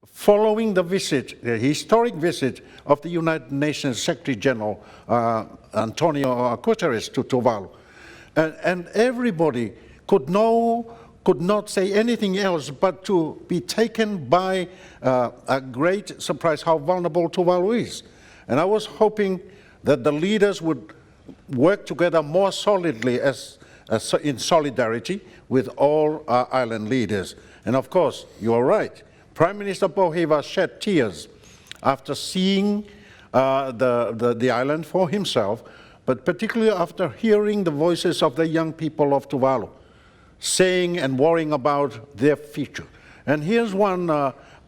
following the visit, the historic visit of the United Nations Secretary General Antonio Guterres to Tuvalu. And everybody could not say anything else but to be taken by a great surprise how vulnerable Tuvalu is. And I was hoping that the leaders would work together more solidly in solidarity with all island leaders. And of course, you are right. Prime Minister Pouhiva shed tears after seeing the island for himself, but particularly after hearing the voices of the young people of Tuvalu saying and worrying about their future. And here's one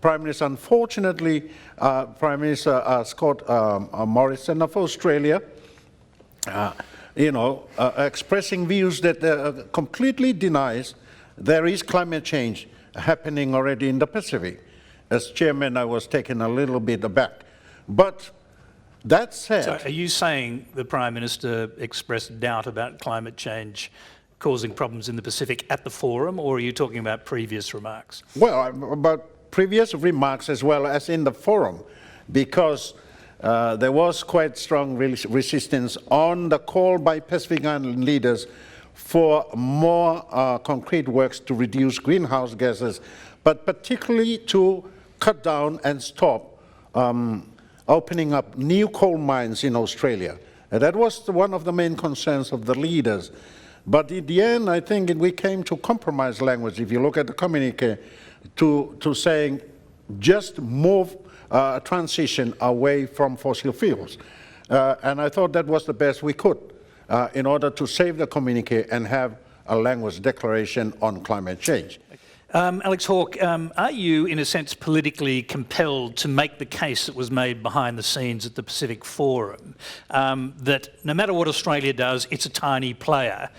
Prime Minister, unfortunately, Prime Minister Scott Morrison of Australia, expressing views that completely denies there is climate change happening already in the Pacific. As chairman, I was taken a little bit aback. But that said... So are you saying the Prime Minister expressed doubt about climate change causing problems in the Pacific at the forum, or are you talking about previous remarks? Well, about previous remarks as well as in the forum, because there was quite strong resistance on the call by Pacific Island leaders for more concrete works to reduce greenhouse gases, but particularly to cut down and stop opening up new coal mines in Australia. And that was one of the main concerns of the leaders. But in the end, I think we came to compromise language, if you look at the communique, to saying just move transition away from fossil fuels. And I thought that was the best we could in order to save the communique and have a language declaration on climate change. Alex Hawke, are you, in a sense, politically compelled to make the case that was made behind the scenes at the Pacific Forum, that no matter what Australia does, it's a tiny player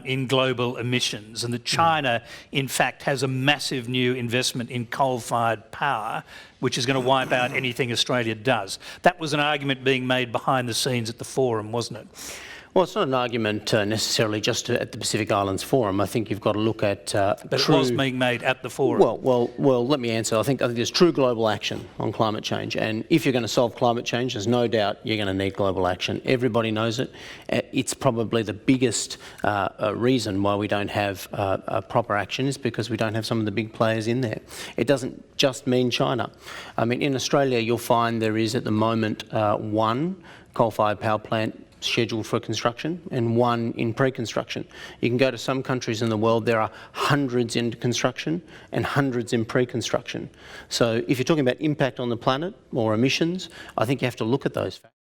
in global emissions, and that China, in fact, has a massive new investment in coal-fired power, which is going to wipe out anything Australia does? That was an argument being made behind the scenes at the forum, wasn't it? Well, it's not an argument necessarily just at the Pacific Islands Forum. I think you've got to look at But it was being made at the forum. Well, let me answer. I think there's true global action on climate change, and if you're going to solve climate change, there's no doubt you're going to need global action. Everybody knows it. It's probably the biggest reason why we don't have proper action is because we don't have some of the big players in there. It doesn't just mean China. I mean, in Australia, you'll find there is at the moment one coal-fired power plant scheduled for construction and one in pre-construction. You can go to some countries in the world, there are hundreds in construction and hundreds in pre-construction. So if you're talking about impact on the planet or emissions, I think you have to look at those factors.